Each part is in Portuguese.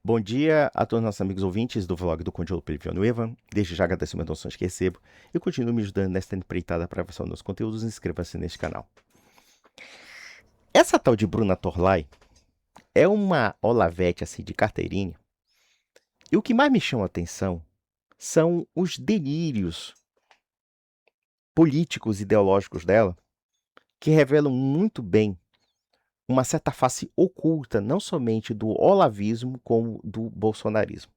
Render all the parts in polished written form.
Bom dia a todos os nossos amigos ouvintes do vlog do Conde Felipe Villanueva. Desde já agradeço as doações que recebo e continuo me ajudando nesta empreitada para a dos conteúdos. Inscreva-se neste canal. Essa tal de Bruna Torlai é uma Olavete assim de carteirinha. E o que mais me chama a atenção são os delírios políticos e ideológicos dela, que revelam muito bem uma certa face oculta, não somente do olavismo, como do bolsonarismo.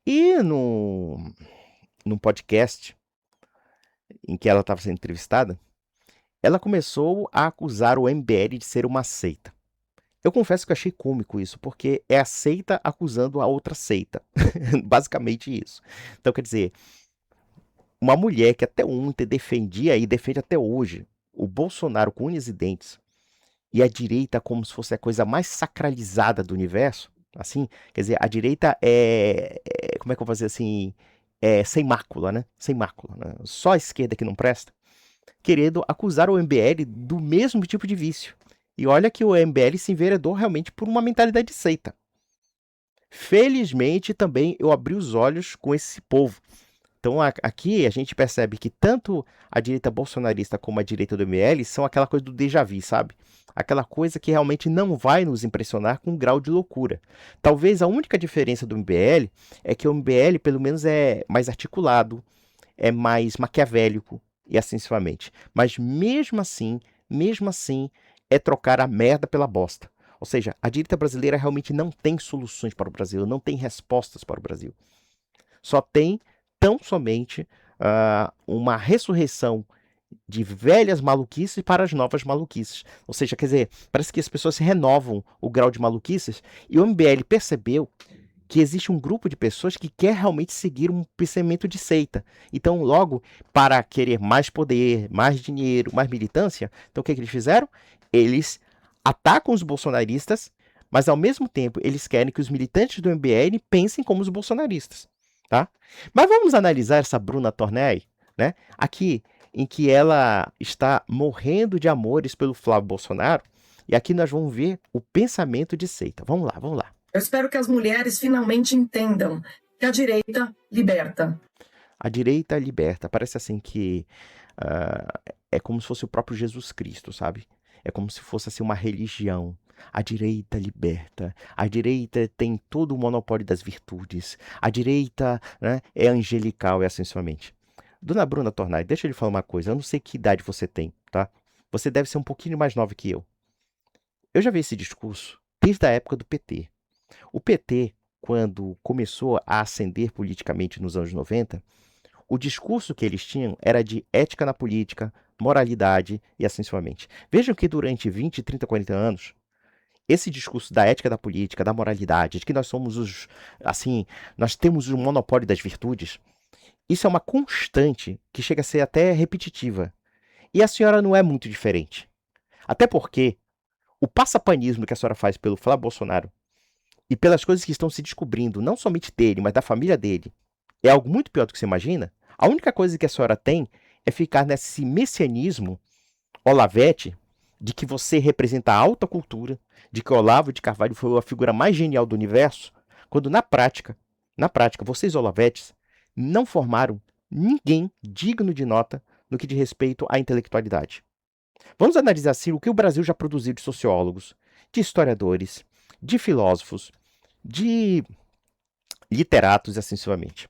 E num podcast em que ela estava sendo entrevistada, ela começou a acusar o MBL de ser uma seita. Eu confesso que eu achei cômico isso, porque é a seita acusando a outra seita. Basicamente isso. Então, quer dizer, uma mulher que até ontem defendia e defende até hoje o Bolsonaro com unhas e dentes, e a direita como se fosse a coisa mais sacralizada do universo, assim, quer dizer, a direita como é que eu vou fazer assim, sem mácula, né? Sem mácula, né? Só a esquerda que não presta, querendo acusar o MBL do mesmo tipo de vício. E olha que o MBL se enveredou realmente por uma mentalidade de seita. Felizmente também eu abri os olhos com esse povo. Então aqui a gente percebe que tanto a direita bolsonarista como a direita do MBL são aquela coisa do déjà vu, sabe? Aquela coisa que realmente não vai nos impressionar com um grau de loucura. Talvez a única diferença do MBL é que o MBL pelo menos é mais articulado, é mais maquiavélico e assim sucessivamente. Mas mesmo assim, é trocar a merda pela bosta. Ou seja, a direita brasileira realmente não tem soluções para o Brasil, não tem respostas para o Brasil. Só tem tão somente uma ressurreição de velhas maluquices para as novas maluquices. Ou seja, quer dizer, parece que as pessoas se renovam o grau de maluquices e o MBL percebeu que existe um grupo de pessoas que quer realmente seguir um pensamento de seita. Então, logo, para querer mais poder, mais dinheiro, mais militância, então o que eles fizeram? Eles atacam os bolsonaristas, mas ao mesmo tempo eles querem que os militantes do MBL pensem como os bolsonaristas. Tá? Mas vamos analisar essa Bruna Tornei, né? Aqui, em que ela está morrendo de amores pelo Flávio Bolsonaro, e aqui nós vamos ver o pensamento de seita. Vamos lá, vamos lá. Eu espero que as mulheres finalmente entendam que a direita liberta. A direita liberta. Parece assim que é como se fosse o próprio Jesus Cristo, sabe? É como se fosse assim uma religião. A direita liberta. A direita tem todo o monopólio das virtudes. A direita, né, é angelical e assim sucessivamente. Dona Bruna Tornai, deixa eu lhe falar uma coisa. Eu não sei que idade você tem, tá? Você deve ser um pouquinho mais nova que eu. Eu já vi esse discurso desde a época do PT. O PT, quando começou a ascender politicamente nos anos 90, o discurso que eles tinham era de ética na política, moralidade e assim sucessivamente. Vejam que durante 20, 30, 40 anos, esse discurso da ética da política, da moralidade, de que nós somos nós temos o monopólio das virtudes, isso é uma constante que chega a ser até repetitiva. E a senhora não é muito diferente. Até porque o passapanismo que a senhora faz pelo Flávio Bolsonaro e pelas coisas que estão se descobrindo, não somente dele, mas da família dele, é algo muito pior do que você imagina. A única coisa que a senhora tem é ficar nesse messianismo Olavete, de que você representa a alta cultura, de que Olavo de Carvalho foi a figura mais genial do universo, quando na prática, vocês Olavetes não formaram ninguém digno de nota no que diz respeito à intelectualidade. Vamos analisar assim o que o Brasil já produziu de sociólogos, de historiadores, de filósofos, de literatos e assim sucessivamente.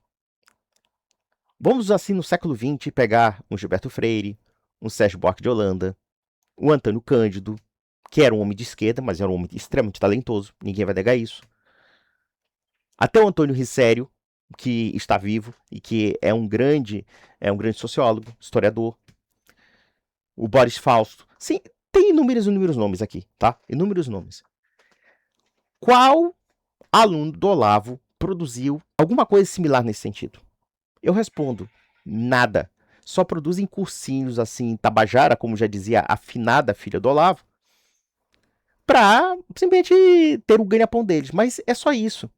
Vamos assim no século XX pegar um Gilberto Freire, um Sérgio Buarque de Holanda, um Antônio Cândido, que era um homem de esquerda, mas era um homem extremamente talentoso, ninguém vai negar isso. Até o Antônio Ricério, que está vivo e que é um grande sociólogo, historiador. O Boris Fausto. Sim, tem inúmeros nomes aqui, tá? Inúmeros nomes. Qual aluno do Olavo produziu alguma coisa similar nesse sentido? Eu respondo, nada. Só produzem cursinhos assim, Tabajara, como já dizia a afinada filha do Olavo, para simplesmente ter o ganha-pão deles. Mas é só isso.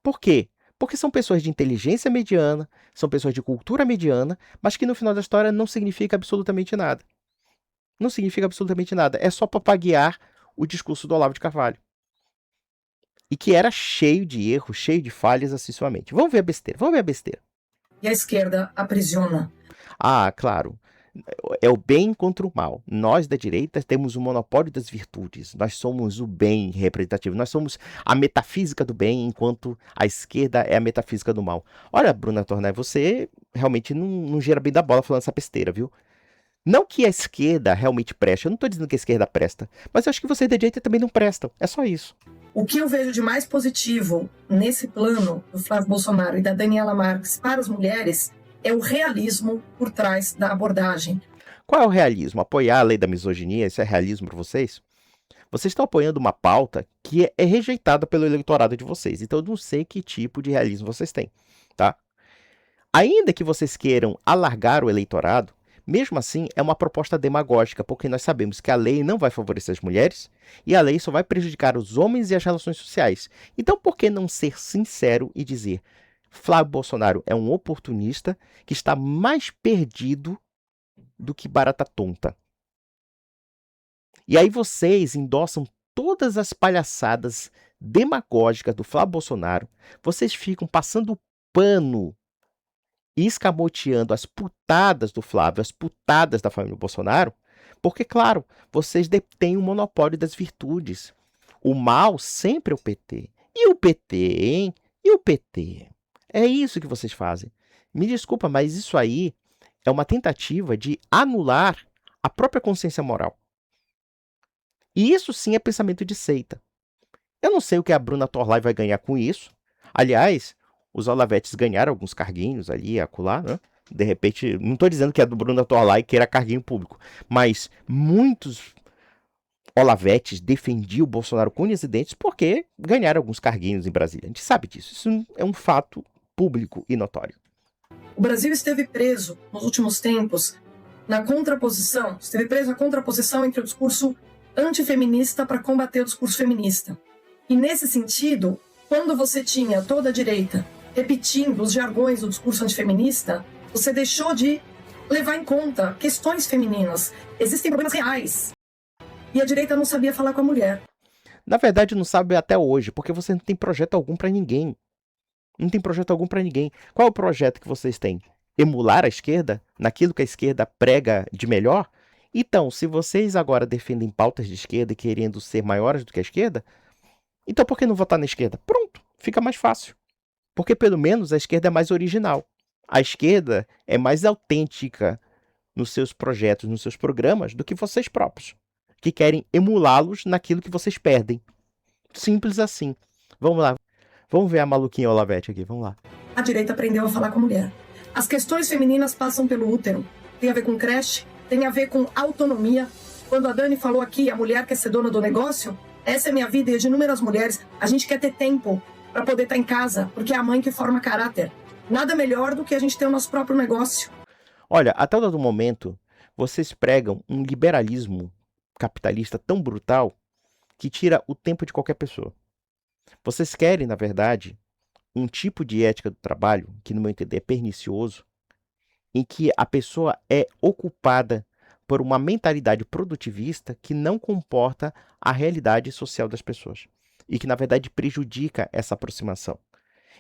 Por quê? Porque são pessoas de inteligência mediana, são pessoas de cultura mediana, mas que no final da história não significa absolutamente nada. Não significa absolutamente nada. É só papaguear o discurso do Olavo de Carvalho. e que era cheio de erros, cheio de falhas assim suamente. Vamos ver a besteira, vamos ver a besteira. E a esquerda aprisiona. Ah, claro. É o bem contra o mal. Nós da direita temos o monopólio das virtudes. Nós somos o bem representativo. Nós somos a metafísica do bem, enquanto a esquerda é a metafísica do mal. Olha, Bruna Tornai, você realmente não gira bem da bola falando essa besteira, viu? Não que a esquerda realmente preste. Eu não estou dizendo que a esquerda presta. Mas eu acho que vocês da direita também não prestam. É só isso. O que eu vejo de mais positivo nesse plano do Flávio Bolsonaro e da Daniela Marques para as mulheres é o realismo por trás da abordagem. Qual é o realismo? Apoiar a lei da misoginia? Isso é realismo para vocês? Vocês estão apoiando uma pauta que é rejeitada pelo eleitorado de vocês. Então eu não sei que tipo de realismo vocês têm, tá? Ainda que vocês queiram alargar o eleitorado, mesmo assim é uma proposta demagógica, porque nós sabemos que a lei não vai favorecer as mulheres e a lei só vai prejudicar os homens e as relações sociais. Então por que não ser sincero e dizer: Flávio Bolsonaro é um oportunista que está mais perdido do que barata tonta? E aí vocês endossam todas as palhaçadas demagógicas do Flávio Bolsonaro, vocês ficam passando pano e escamoteando as putadas do Flávio, as putadas da família Bolsonaro, porque, claro, vocês detêm o monopólio das virtudes. O mal sempre é o PT. E o PT, hein? E o PT? É isso que vocês fazem. Me desculpa, mas isso aí é uma tentativa de anular a própria consciência moral. E isso sim é pensamento de seita. Eu não sei o que a Bruna Torlai vai ganhar com isso. Aliás, os Olavetes ganharam alguns carguinhos ali, acolá, né? De repente, não estou dizendo que a do Bruna Torlai queira carguinho público, mas muitos Olavetes defendiam o Bolsonaro com unhas e dentes porque ganharam alguns carguinhos em Brasília. A gente sabe disso. Isso é um fato público e notório. O Brasil esteve preso, nos últimos tempos, na contraposição, esteve preso na contraposição entre o discurso antifeminista para combater o discurso feminista. E nesse sentido, quando você tinha toda a direita repetindo os jargões do discurso antifeminista, você deixou de levar em conta questões femininas. Existem problemas reais. E a direita não sabia falar com a mulher. Na verdade, não sabe até hoje, porque você não tem projeto algum para ninguém. Não tem projeto algum para ninguém. Qual é o projeto que vocês têm? Emular a esquerda naquilo que a esquerda prega de melhor? Então, se vocês agora defendem pautas de esquerda e querendo ser maiores do que a esquerda, então por que não votar na esquerda? Pronto, fica mais fácil. Porque pelo menos a esquerda é mais original. A esquerda é mais autêntica nos seus projetos, nos seus programas, do que vocês próprios, que querem emulá-los naquilo que vocês perdem. Simples assim. Vamos lá. Vamos ver a maluquinha Olavete aqui, vamos lá. A direita aprendeu a falar com a mulher. As questões femininas passam pelo útero. Tem a ver com creche, tem a ver com autonomia. Quando a Dani falou aqui, a mulher quer ser dona do negócio, essa é minha vida e de inúmeras mulheres. A gente quer ter tempo para poder estar em casa, porque é a mãe que forma caráter. Nada melhor do que a gente ter o nosso próprio negócio. Olha, até o dado momento, vocês pregam um liberalismo capitalista tão brutal que tira o tempo de qualquer pessoa. Vocês querem, na verdade, um tipo de ética do trabalho, que no meu entender é pernicioso, em que a pessoa é ocupada por uma mentalidade produtivista que não comporta a realidade social das pessoas e que, na verdade, prejudica essa aproximação.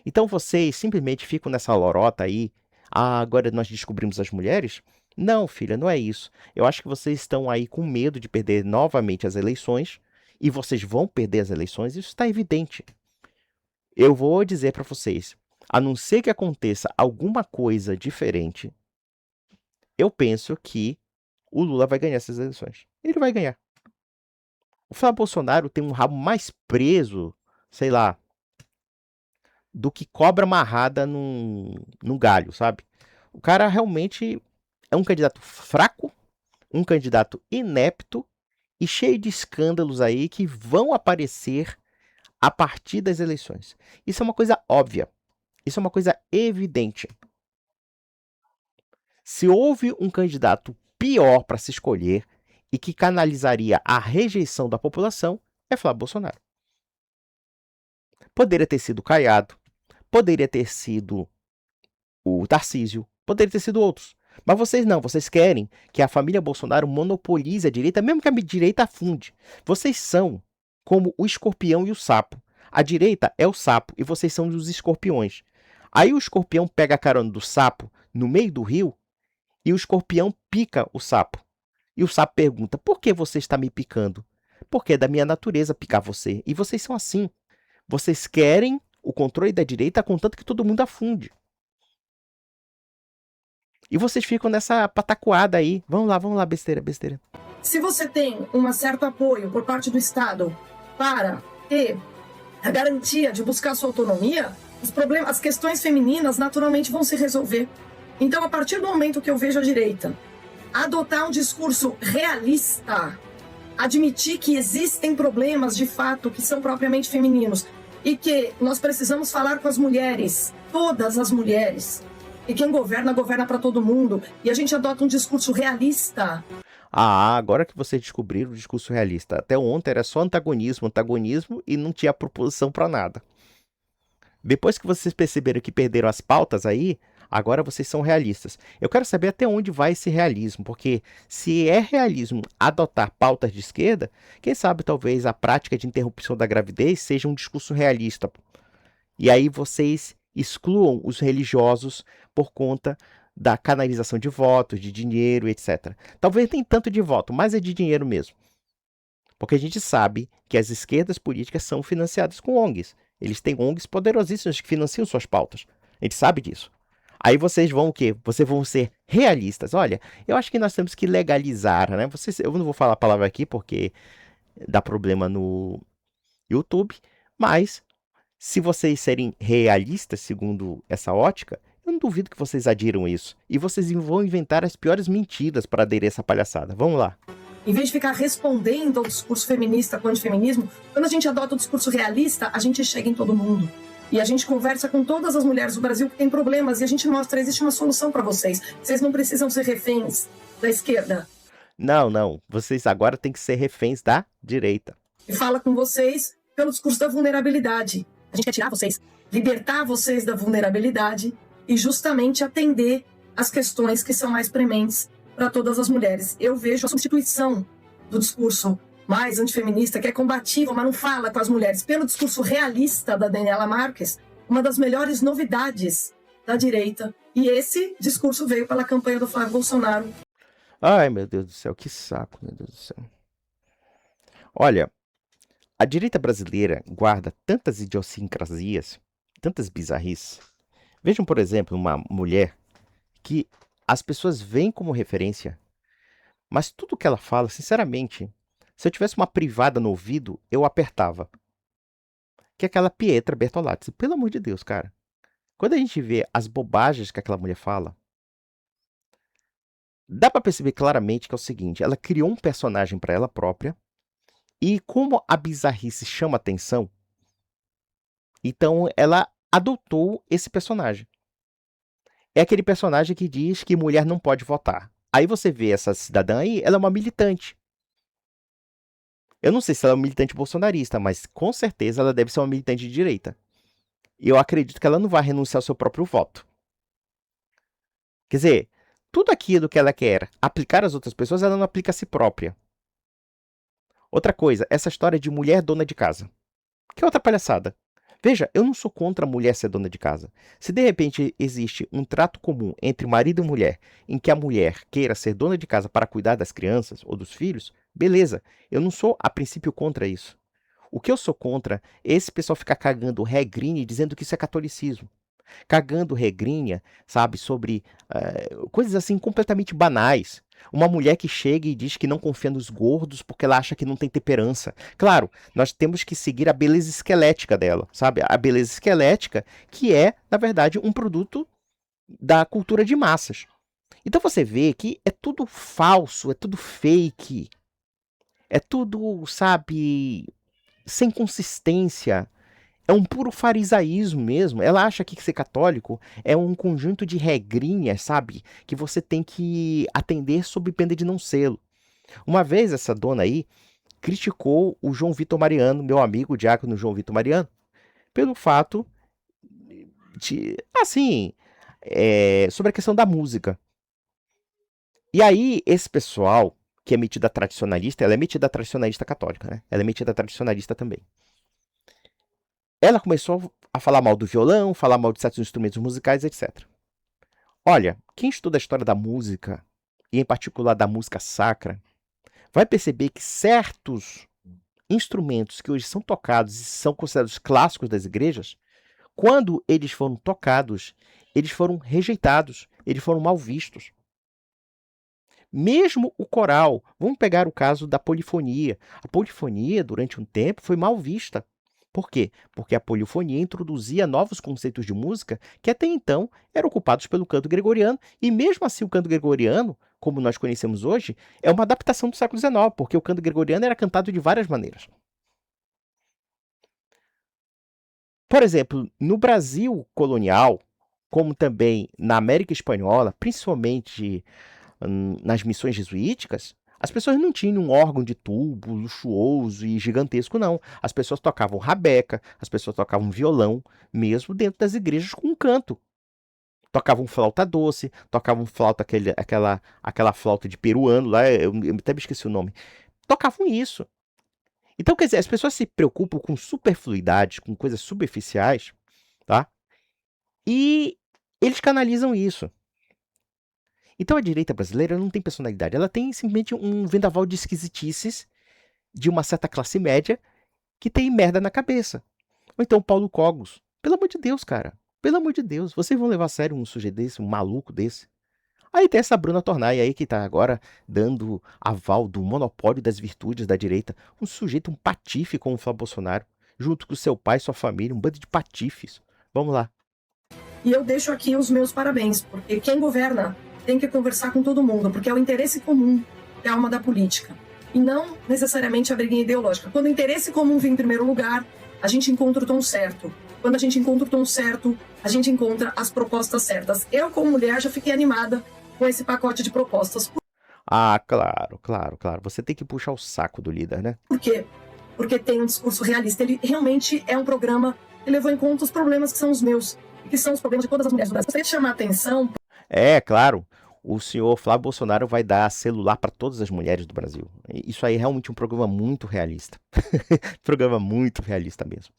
Então vocês simplesmente ficam nessa lorota aí, agora nós descobrimos as mulheres? Não, filha, não é isso. Eu acho que vocês estão aí com medo de perder novamente as eleições e vocês vão perder as eleições, isso está evidente. Eu vou dizer para vocês, a não ser que aconteça alguma coisa diferente, eu penso que o Lula vai ganhar essas eleições. Ele vai ganhar. O Flávio Bolsonaro tem um rabo mais preso, sei lá, do que cobra amarrada num galho, sabe? O cara realmente é um candidato fraco, um candidato inepto e cheio de escândalos aí que vão aparecer a partir das eleições. Isso é uma coisa óbvia. Isso é uma coisa evidente. Se houve um candidato pior para se escolher e que canalizaria a rejeição da população, é Flávio Bolsonaro. Poderia ter sido Caiado, poderia ter sido o Tarcísio, poderia ter sido outros. Mas vocês não, vocês querem que a família Bolsonaro monopolize a direita, mesmo que a direita afunde. Vocês são como o escorpião e o sapo. A direita é o sapo e vocês são os escorpiões. Aí o escorpião pega a carona do sapo no meio do rio e o escorpião pica o sapo. E o sapo pergunta: por que você está me picando? Porque é da minha natureza picar você. E vocês são assim. Vocês querem o controle da direita contanto que todo mundo afunde. E vocês ficam nessa pataquada aí. Vamos lá, besteira, besteira. Se você tem um certo apoio por parte do Estado para ter a garantia de buscar sua autonomia, os problemas, as questões femininas naturalmente vão se resolver. Então, a partir do momento que eu vejo a direita adotar um discurso realista, admitir que existem problemas de fato que são propriamente femininos e que nós precisamos falar com as mulheres, todas as mulheres, e quem governa, governa para todo mundo, e a gente adota um discurso realista. Ah, agora que vocês descobriram o discurso realista. Até ontem era só antagonismo e não tinha proposição para nada. Depois que vocês perceberam que perderam as pautas aí, agora vocês são realistas. Eu quero saber até onde vai esse realismo, porque se é realismo adotar pautas de esquerda, quem sabe talvez a prática de interrupção da gravidez seja um discurso realista. E aí vocês excluam os religiosos por conta da canalização de votos, de dinheiro, etc. Talvez nem tanto de voto, mas é de dinheiro mesmo. Porque a gente sabe que as esquerdas políticas são financiadas com ONGs. Eles têm ONGs poderosíssimas que financiam suas pautas. A gente sabe disso. Aí vocês vão o quê? Vocês vão ser realistas. Olha, eu acho que nós temos que legalizar, né? Eu não vou falar a palavra aqui porque dá problema no YouTube, mas se vocês serem realistas, segundo essa ótica, eu não duvido que vocês adiram isso. E vocês vão inventar as piores mentiras para aderir essa palhaçada. Vamos lá. Em vez de ficar respondendo ao discurso feminista com antifeminismo, quando a gente adota o discurso realista, a gente chega em todo mundo. E a gente conversa com todas as mulheres do Brasil que têm problemas e a gente mostra que existe uma solução para vocês. Vocês não precisam ser reféns da esquerda. Não. Vocês agora têm que ser reféns da direita. E fala com vocês pelo discurso da vulnerabilidade. A gente quer tirar vocês, libertar vocês da vulnerabilidade e justamente atender as questões que são mais prementes para todas as mulheres. Eu vejo a substituição do discurso mais antifeminista, que é combativo, mas não fala com as mulheres, pelo discurso realista da Daniela Marques, uma das melhores novidades da direita. E esse discurso veio pela campanha do Flávio Bolsonaro. Ai, meu Deus do céu, que saco, meu Deus do céu. Olha, a direita brasileira guarda tantas idiosincrasias, tantas bizarrices. Vejam, por exemplo, uma mulher que as pessoas veem como referência, mas tudo que ela fala, sinceramente, se eu tivesse uma privada no ouvido, eu apertava. Que é aquela Pietra Bertolazzi. Pelo amor de Deus, cara. Quando a gente vê as bobagens que aquela mulher fala, dá pra perceber claramente que é o seguinte, ela criou um personagem pra ela própria, e como a bizarrice chama atenção, então ela adotou esse personagem. É aquele personagem que diz que mulher não pode votar. Aí você vê essa cidadã aí, ela é uma militante. Eu não sei se ela é uma militante bolsonarista, mas com certeza ela deve ser uma militante de direita. E eu acredito que ela não vai renunciar ao seu próprio voto. Quer dizer, tudo aquilo que ela quer aplicar às outras pessoas, ela não aplica a si própria. Outra coisa, essa história de mulher dona de casa. Que outra palhaçada. Veja, eu não sou contra a mulher ser dona de casa. Se de repente existe um trato comum entre marido e mulher, em que a mulher queira ser dona de casa para cuidar das crianças ou dos filhos, beleza. Eu não sou, a princípio, contra isso. O que eu sou contra é esse pessoal ficar cagando regrinha e dizendo que isso é catolicismo. Cagando regrinha, sabe, sobre coisas assim completamente banais. Uma mulher que chega e diz que não confia nos gordos porque ela acha que não tem temperança. Claro, nós temos que seguir a beleza esquelética dela, sabe? A beleza esquelética que é, na verdade, um produto da cultura de massas. Então você vê que é tudo falso, é tudo fake, é tudo, sabe, sem consistência. É um puro farisaísmo mesmo. Ela acha que ser católico é um conjunto de regrinhas, sabe? Que você tem que atender sob pena de não sê-lo. Uma vez essa dona aí criticou o João Vitor Mariano, meu amigo, o diácono João Vitor Mariano, pelo fato de, assim, sobre a questão da música. E aí, esse pessoal que é metida tradicionalista, ela é metida tradicionalista católica, né? Ela é metida tradicionalista também. ela começou a falar mal do violão, falar mal de certos instrumentos musicais, etc. Olha, quem estuda a história da música, e em particular da música sacra, vai perceber que certos instrumentos que hoje são tocados e são considerados clássicos das igrejas, quando eles foram tocados, eles foram rejeitados, eles foram mal vistos. Mesmo o coral, vamos pegar o caso da polifonia. A polifonia, durante um tempo, foi mal vista. Por quê? Porque a polifonia introduzia novos conceitos de música que até então eram ocupados pelo canto gregoriano, e mesmo assim o canto gregoriano, como nós conhecemos hoje, é uma adaptação do século XIX, porque o canto gregoriano era cantado de várias maneiras. Por exemplo, no Brasil colonial, como também na América Espanhola, principalmente nas missões jesuíticas, as pessoas não tinham um órgão de tubo luxuoso e gigantesco, não. As pessoas tocavam rabeca, as pessoas tocavam violão, mesmo dentro das igrejas com um canto. Tocavam flauta doce, tocavam flauta, aquela flauta de peruano lá, eu até me esqueci o nome. Tocavam isso. Então, quer dizer, as pessoas se preocupam com superfluidades, com coisas superficiais, tá? E eles canalizam isso. Então a direita brasileira não tem personalidade, ela tem simplesmente um vendaval de esquisitices de uma certa classe média que tem merda na cabeça. Ou então Paulo Cogos. Pelo amor de Deus, cara. Pelo amor de Deus, vocês vão levar a sério um sujeito desse, um maluco desse? Aí tem essa Bruna Tornai aí que tá agora dando aval do monopólio das virtudes da direita. Um sujeito, um patife como o Flávio Bolsonaro, junto com seu pai e sua família, um bando de patifes. Vamos lá. E eu deixo aqui os meus parabéns, porque quem governa tem que conversar com todo mundo, porque é o interesse comum que é a alma da política. E não necessariamente a briguinha ideológica. Quando o interesse comum vem em primeiro lugar, a gente encontra o tom certo. Quando a gente encontra o tom certo, a gente encontra as propostas certas. Eu, como mulher, já fiquei animada com esse pacote de propostas. Ah, claro, claro, claro. Você tem que puxar o saco do líder, né? Por quê? Porque tem um discurso realista. Ele realmente é um programa que levou em conta os problemas que são os meus, que são os problemas de todas as mulheres do Brasil. Gostaria de chamar a atenção. É, claro. O senhor Flávio Bolsonaro vai dar celular para todas as mulheres do Brasil. Isso aí é realmente um programa muito realista. Programa muito realista mesmo.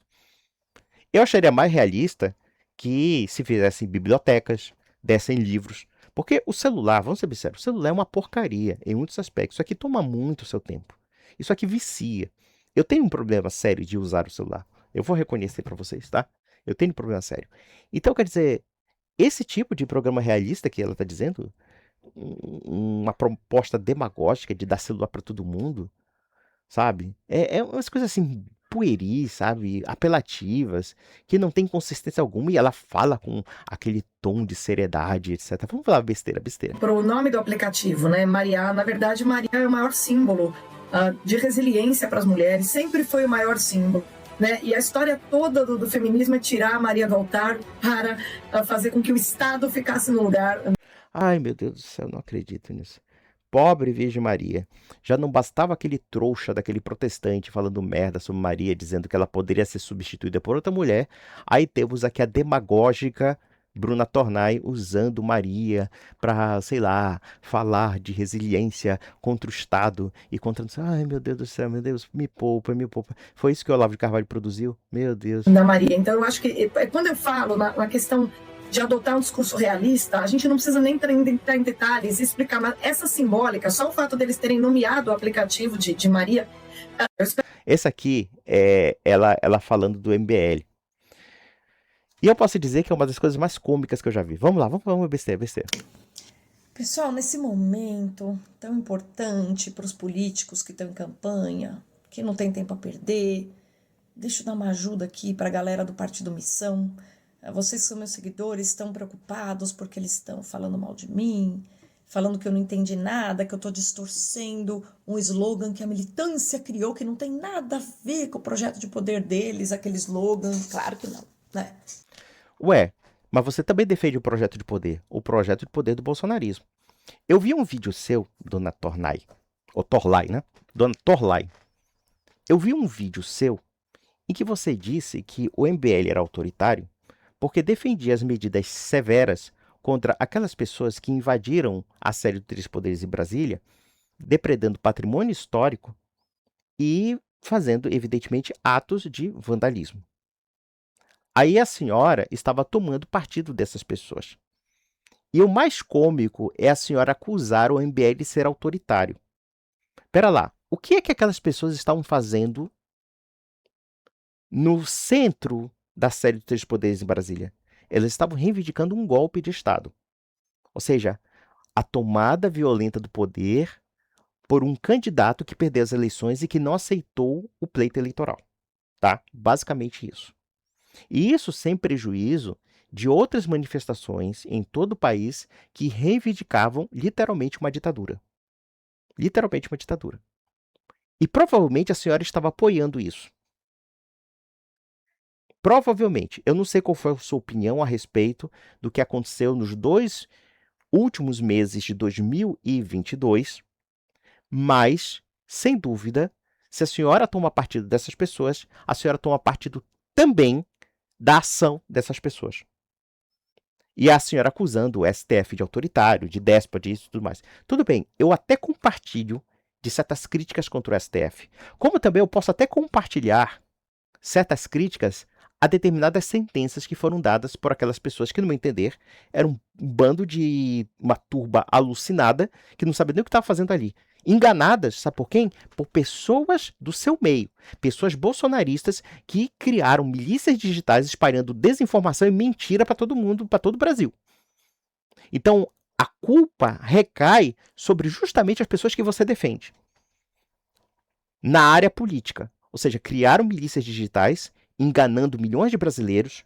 Eu acharia mais realista que se fizessem bibliotecas, dessem livros. Porque o celular, vamos ser sinceros, o celular é uma porcaria em muitos aspectos. Isso aqui toma muito seu tempo. Isso aqui vicia. Eu tenho um problema sério de usar o celular. Eu vou reconhecer para vocês, tá? Eu tenho um problema sério. Então, quer dizer, esse tipo de programa realista que ela está dizendo, uma proposta demagógica de dar celular para todo mundo, sabe? É umas coisas assim, pueris, sabe? Apelativas, que não tem consistência alguma e ela fala com aquele tom de seriedade, etc. Vamos falar besteira, besteira. Para o nome do aplicativo, né? Maria, na verdade, Maria é o maior símbolo de resiliência para as mulheres, sempre foi o maior símbolo. Né? E a história toda do feminismo é tirar a Maria do altar para fazer com que o Estado ficasse no lugar. Ai, meu Deus do céu, não acredito nisso. Pobre Virgem Maria. Já não bastava aquele trouxa daquele protestante falando merda sobre Maria, dizendo que ela poderia ser substituída por outra mulher. Aí temos aqui a demagógica Bruna Tornai usando Maria para, sei lá, falar de resiliência contra o Estado e contra. Ai, meu Deus do céu, meu Deus, me poupa, me poupa. Foi isso que o Olavo de Carvalho produziu? Meu Deus. Da Maria. Então, eu acho que quando eu falo na questão de adotar um discurso realista, a gente não precisa nem entrar em detalhes e explicar, mas essa simbólica, só o fato deles terem nomeado o aplicativo de Maria. Esse aqui é ela falando do MBL. E eu posso dizer que é uma das coisas mais cômicas que eu já vi. Vamos lá, vamos besteira, besteira. Pessoal, nesse momento tão importante para os políticos que estão em campanha, que não tem tempo a perder, deixa eu dar uma ajuda aqui para a galera do Partido Missão. Vocês que são meus seguidores estão preocupados porque eles estão falando mal de mim, falando que eu não entendi nada, que eu estou distorcendo um slogan que a militância criou, que não tem nada a ver com o projeto de poder deles, aquele slogan. Claro que não, né? Ué, mas você também defende o projeto de poder do bolsonarismo. Eu vi um vídeo seu, dona Tornai, ou Torlai, né? Dona Torlai. Eu vi um vídeo seu em que você disse que o MBL era autoritário porque defendia as medidas severas contra aquelas pessoas que invadiram a sede dos Três Poderes em Brasília, depredando patrimônio histórico e fazendo, evidentemente, atos de vandalismo. Aí a senhora estava tomando partido dessas pessoas. E o mais cômico é a senhora acusar o MBL de ser autoritário. Pera lá, o que é que aquelas pessoas estavam fazendo no centro da série de três poderes em Brasília? Elas estavam reivindicando um golpe de Estado. Ou seja, a tomada violenta do poder por um candidato que perdeu as eleições e que não aceitou o pleito eleitoral. Tá? Basicamente isso. E isso sem prejuízo de outras manifestações em todo o país que reivindicavam literalmente uma ditadura. Literalmente uma ditadura. E provavelmente a senhora estava apoiando isso. Provavelmente. Eu não sei qual foi a sua opinião a respeito do que aconteceu nos 2 últimos meses de 2022, mas, sem dúvida, se a senhora toma partido dessas pessoas, a senhora toma partido também da ação dessas pessoas. E a senhora acusando o STF de autoritário, de déspota, disso e tudo mais. Tudo bem, eu até compartilho de certas críticas contra o STF. Como também eu posso até compartilhar certas críticas a determinadas sentenças que foram dadas por aquelas pessoas que, no meu entender, eram um bando de uma turba alucinada que não sabia nem o que estava fazendo ali. Enganadas, sabe por quem? Por pessoas do seu meio. Pessoas bolsonaristas que criaram milícias digitais espalhando desinformação e mentira para todo mundo, para todo o Brasil. Então, a culpa recai sobre justamente as pessoas que você defende. Na área política. Ou seja, criaram milícias digitais, enganando milhões de brasileiros,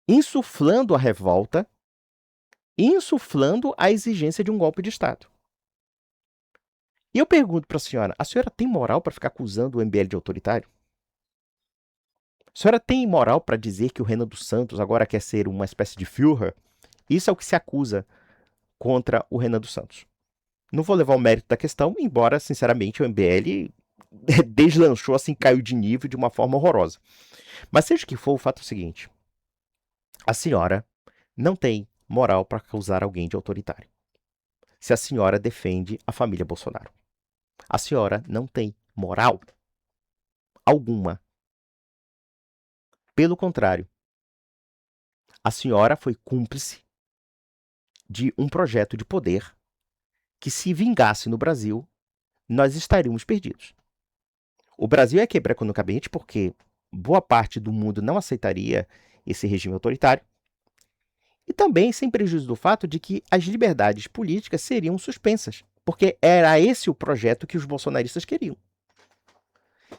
insuflando a revolta, insuflando a exigência de um golpe de Estado. E eu pergunto para a senhora tem moral para ficar acusando o MBL de autoritário? A senhora tem moral para dizer que o Renan dos Santos agora quer ser uma espécie de Führer? Isso é o que se acusa contra o Renan dos Santos. Não vou levar o mérito da questão, embora, sinceramente, o MBL deslanchou, assim, caiu de nível de uma forma horrorosa. Mas seja o que for, o fato é o seguinte. A senhora não tem moral para acusar alguém de autoritário. Se a senhora defende a família Bolsonaro. A senhora não tem moral alguma. Pelo contrário, a senhora foi cúmplice de um projeto de poder que, se vingasse no Brasil, nós estaríamos perdidos. O Brasil ia quebrar economicamente porque boa parte do mundo não aceitaria esse regime autoritário. E também sem prejuízo do fato de que as liberdades políticas seriam suspensas, porque era esse o projeto que os bolsonaristas queriam.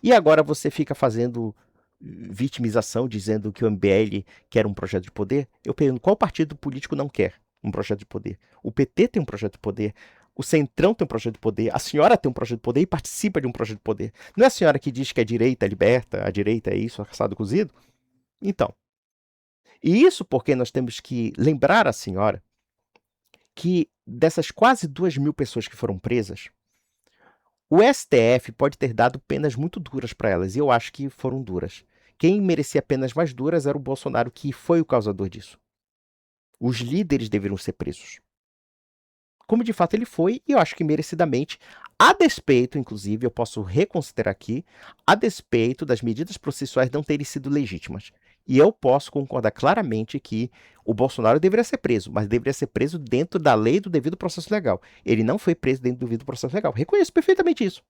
E agora você fica fazendo vitimização, dizendo que o MBL quer um projeto de poder. Eu pergunto, qual partido político não quer um projeto de poder? O PT tem um projeto de poder, o Centrão tem um projeto de poder, a senhora tem um projeto de poder e participa de um projeto de poder. Não é a senhora que diz que a direita é liberta, a direita é isso, assado cozido? Então, e isso porque nós temos que lembrar a senhora que dessas quase 2.000 pessoas que foram presas, o STF pode ter dado penas muito duras para elas, e eu acho que foram duras. Quem merecia penas mais duras era o Bolsonaro, que foi o causador disso. Os líderes deveriam ser presos. Como de fato ele foi, e eu acho que merecidamente, a despeito, inclusive, eu posso reconsiderar aqui, a despeito das medidas processuais não terem sido legítimas. E eu posso concordar claramente que o Bolsonaro deveria ser preso, mas deveria ser preso dentro da lei do devido processo legal. Ele não foi preso dentro do devido processo legal. Reconheço perfeitamente isso.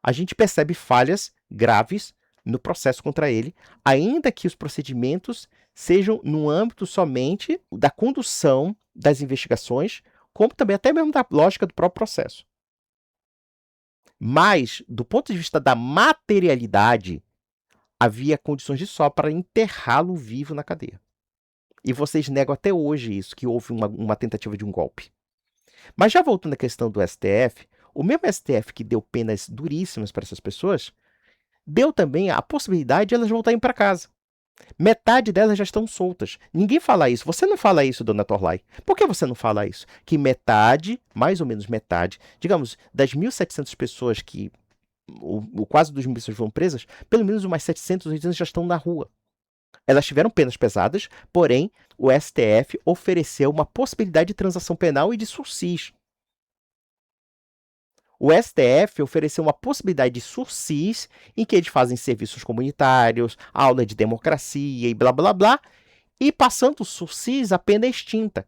A gente percebe falhas graves no processo contra ele, ainda que os procedimentos sejam no âmbito somente da condução das investigações, como também até mesmo da lógica do próprio processo. Mas, do ponto de vista da materialidade, havia condições de sobra para enterrá-lo vivo na cadeia. E vocês negam até hoje isso, que houve uma tentativa de um golpe. Mas já voltando à questão do STF, o mesmo STF que deu penas duríssimas para essas pessoas, deu também a possibilidade de elas voltarem para casa. Metade delas já estão soltas. Ninguém fala isso. Você não fala isso, dona Torlai. Por que você não fala isso? Que metade, mais ou menos metade, digamos, das 1.700 pessoas que quase 2.000 pessoas foram presas, pelo menos umas 700, 800 já estão na rua. Elas tiveram penas pesadas, porém, o STF ofereceu uma possibilidade de transação penal e de sursis. O STF ofereceu uma possibilidade de sursis em que eles fazem serviços comunitários, aula de democracia e blá blá blá, e passando o sursis, a pena é extinta.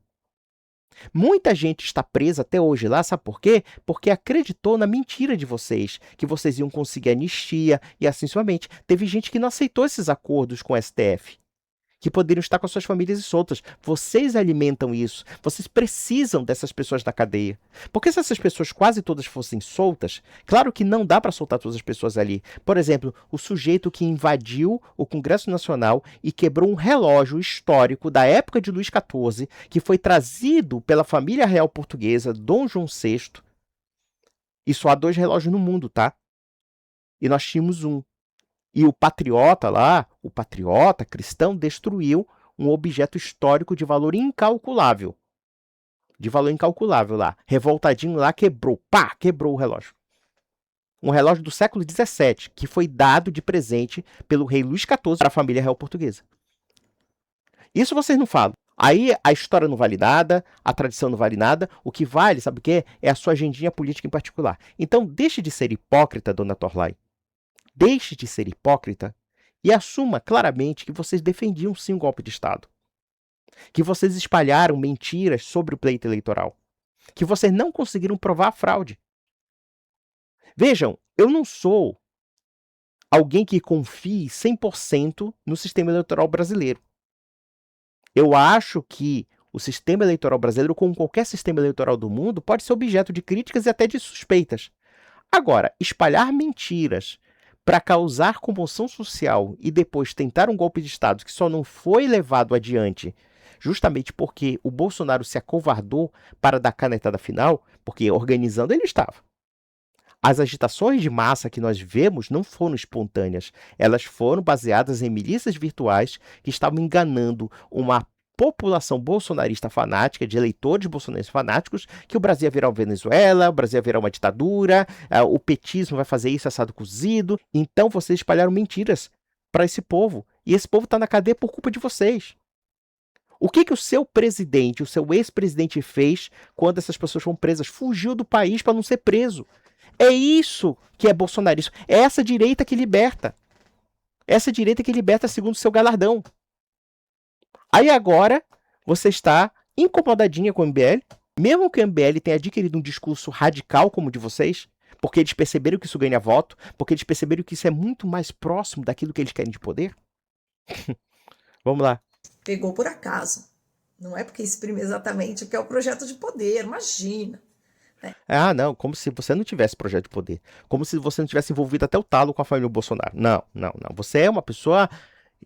Muita gente está presa até hoje lá, sabe por quê? Porque acreditou na mentira de vocês, que vocês iam conseguir anistia e assim sucessivamente. Teve gente que não aceitou esses acordos com o STF, que poderiam estar com as suas famílias soltas. Vocês alimentam isso. Vocês precisam dessas pessoas na cadeia. Porque se essas pessoas quase todas fossem soltas, claro que não dá para soltar todas as pessoas ali. Por exemplo, o sujeito que invadiu o Congresso Nacional e quebrou um relógio histórico da época de Luís XIV, que foi trazido pela família real portuguesa, Dom João VI. E só há 2 relógios no mundo, tá? E nós tínhamos um. E o patriota lá, o patriota cristão, destruiu um objeto histórico de valor incalculável. De valor incalculável lá. Revoltadinho lá, quebrou. Pá! Quebrou o relógio. Um relógio do século XVII, que foi dado de presente pelo rei Luís XIV para a família real portuguesa. Isso vocês não falam. Aí a história não vale nada, a tradição não vale nada. O que vale, sabe o quê? É a sua agendinha política em particular. Então deixe de ser hipócrita, dona Torlai. Deixe de ser hipócrita e assuma claramente que vocês defendiam sim um golpe de Estado. Que vocês espalharam mentiras sobre o pleito eleitoral. Que vocês não conseguiram provar a fraude. Vejam, eu não sou alguém que confie 100% no sistema eleitoral brasileiro. Eu acho que o sistema eleitoral brasileiro, como qualquer sistema eleitoral do mundo, pode ser objeto de críticas e até de suspeitas. Agora, espalhar mentiras para causar comoção social e depois tentar um golpe de Estado que só não foi levado adiante justamente porque o Bolsonaro se acovardou para dar canetada final, porque organizando ele estava. As agitações de massa que nós vemos não foram espontâneas, elas foram baseadas em milícias virtuais que estavam enganando uma população bolsonarista fanática, de eleitores bolsonaristas fanáticos, que o Brasil ia virar uma Venezuela, o Brasil ia virar uma ditadura, o petismo vai fazer isso assado cozido. Então vocês espalharam mentiras para esse povo. E esse povo está na cadeia por culpa de vocês. O que o seu presidente, o seu ex-presidente fez quando essas pessoas foram presas? Fugiu do país para não ser preso. É isso que é bolsonarismo. É essa direita que liberta. Essa direita que liberta segundo o seu galardão. Aí agora você está incomodadinha com o MBL, mesmo que o MBL tenha adquirido um discurso radical como o de vocês, porque eles perceberam que isso ganha voto, porque eles perceberam que isso é muito mais próximo daquilo que eles querem de poder. Vamos lá. Pegou por acaso. Não é porque exprime exatamente o que é o projeto de poder, imagina. Ah, não, como se você não tivesse projeto de poder. Como se você não tivesse envolvido até o talo com a família Bolsonaro. Não. Você é uma pessoa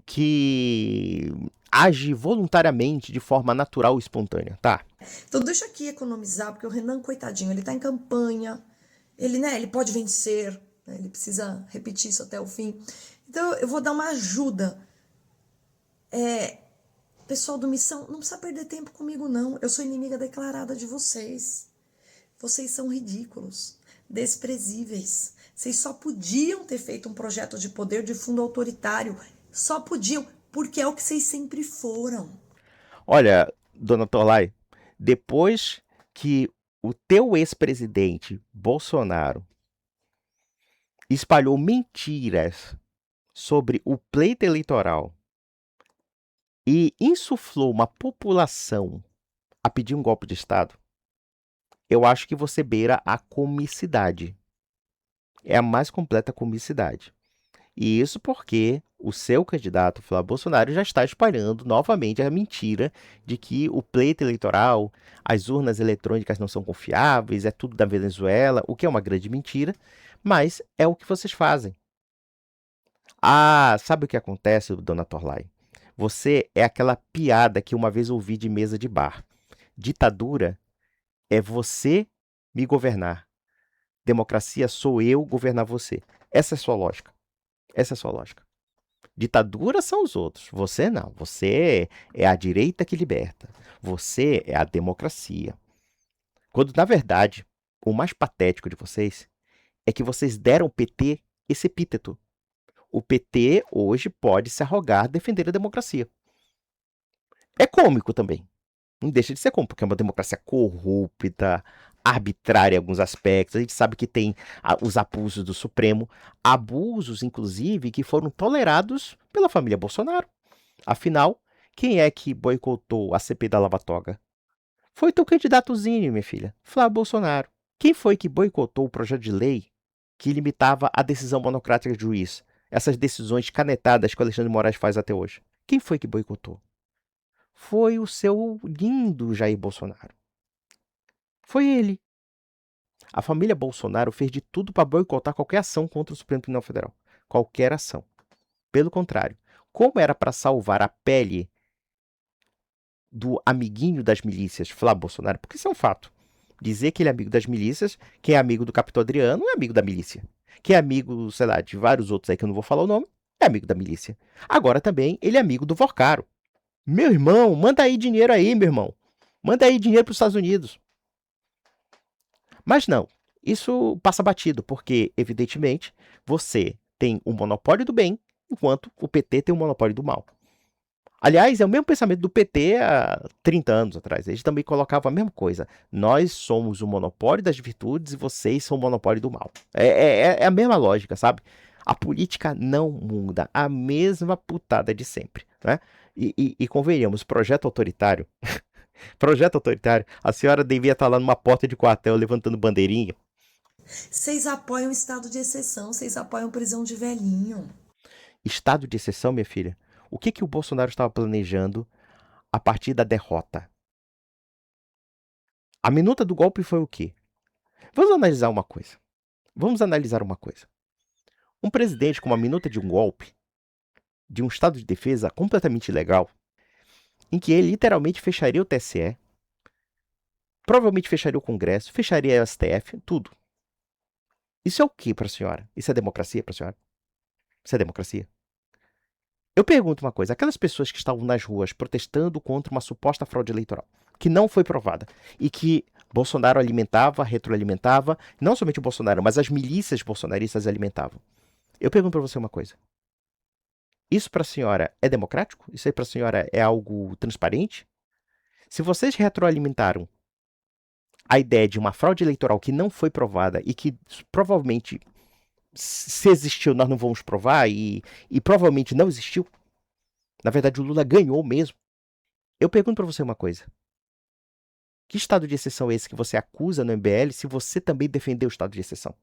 que age voluntariamente, de forma natural e espontânea, tá? Então deixa aqui economizar, porque o Renan, coitadinho, ele tá em campanha, ele pode vencer, né? Ele precisa repetir isso até o fim. Então eu vou dar uma ajuda. Pessoal do Missão, não precisa perder tempo comigo não, eu sou inimiga declarada de vocês. Vocês são ridículos, desprezíveis. Vocês só podiam ter feito um projeto de poder de fundo autoritário. Só podiam, porque é o que vocês sempre foram. Olha, dona Torlai, depois que o teu ex-presidente Bolsonaro espalhou mentiras sobre o pleito eleitoral e insuflou uma população a pedir um golpe de Estado, eu acho que você beira a comicidade. É a mais completa comicidade. E isso porque o seu candidato, Flávio Bolsonaro, já está espalhando novamente a mentira de que o pleito eleitoral, as urnas eletrônicas não são confiáveis, é tudo da Venezuela, o que é uma grande mentira, mas é o que vocês fazem. Ah, sabe o que acontece, dona Torlai? Você é aquela piada que uma vez ouvi de mesa de bar. Ditadura é você me governar. Democracia sou eu governar você. Essa é a sua lógica. Essa é a sua lógica. Ditadura são os outros. Você não. Você é a direita que liberta. Você é a democracia. Quando, na verdade, o mais patético de vocês é que vocês deram ao PT esse epíteto. O PT hoje pode se arrogar defender a democracia. É cômico também. Não deixa de ser cômico, porque é uma democracia corrupta, arbitrária em alguns aspectos, a gente sabe que tem os abusos do Supremo, abusos, inclusive, que foram tolerados pela família Bolsonaro. Afinal, quem é que boicotou a CPI da Lava Toga? Foi teu candidatozinho, minha filha, Flávio Bolsonaro. Quem foi que boicotou o projeto de lei que limitava a decisão monocrática de juiz? Essas decisões canetadas que o Alexandre de Moraes faz até hoje. Quem foi que boicotou? Foi o seu lindo Jair Bolsonaro. Foi ele. A família Bolsonaro fez de tudo para boicotar qualquer ação contra o Supremo Tribunal Federal. Qualquer ação. Pelo contrário, como era para salvar a pele do amiguinho das milícias, Flávio Bolsonaro, porque isso é um fato. Dizer que ele é amigo das milícias, quem é amigo do Capitão Adriano é amigo da milícia. Quem é amigo, sei lá, de vários outros aí que eu não vou falar o nome, é amigo da milícia. Agora também ele é amigo do Vorcaro. Meu irmão, manda aí dinheiro aí, meu irmão. Manda aí dinheiro para os Estados Unidos. Mas não, isso passa batido, porque, evidentemente, você tem o monopólio do bem, enquanto o PT tem o monopólio do mal. Aliás, é o mesmo pensamento do PT há 30 anos atrás. Eles também colocavam a mesma coisa. Nós somos o monopólio das virtudes e vocês são o monopólio do mal. É a mesma lógica, sabe? A política não muda. A mesma putada de sempre, né? E convenhamos, projeto autoritário... Projeto autoritário, a senhora devia estar lá numa porta de quartel levantando bandeirinha. Vocês apoiam estado de exceção, vocês apoiam prisão de velhinho. Estado de exceção, minha filha? O que o Bolsonaro estava planejando a partir da derrota? A minuta do golpe foi o quê? Vamos analisar uma coisa. Um presidente com uma minuta de um golpe, de um estado de defesa completamente ilegal, em que ele literalmente fecharia o TSE, provavelmente fecharia o Congresso, fecharia o STF, tudo. Isso é o que para a senhora? Isso é democracia para a senhora? Isso é democracia? Eu pergunto uma coisa, aquelas pessoas que estavam nas ruas protestando contra uma suposta fraude eleitoral, que não foi provada, e que Bolsonaro alimentava, retroalimentava, não somente o Bolsonaro, mas as milícias bolsonaristas alimentavam. Eu pergunto para você uma coisa. Isso para a senhora é democrático? Isso aí para a senhora é algo transparente? Se vocês retroalimentaram a ideia de uma fraude eleitoral que não foi provada e que provavelmente, se existiu, nós não vamos provar e provavelmente não existiu, na verdade o Lula ganhou mesmo, eu pergunto para você uma coisa. Que estado de exceção é esse que você acusa no MBL se você também defendeu o estado de exceção?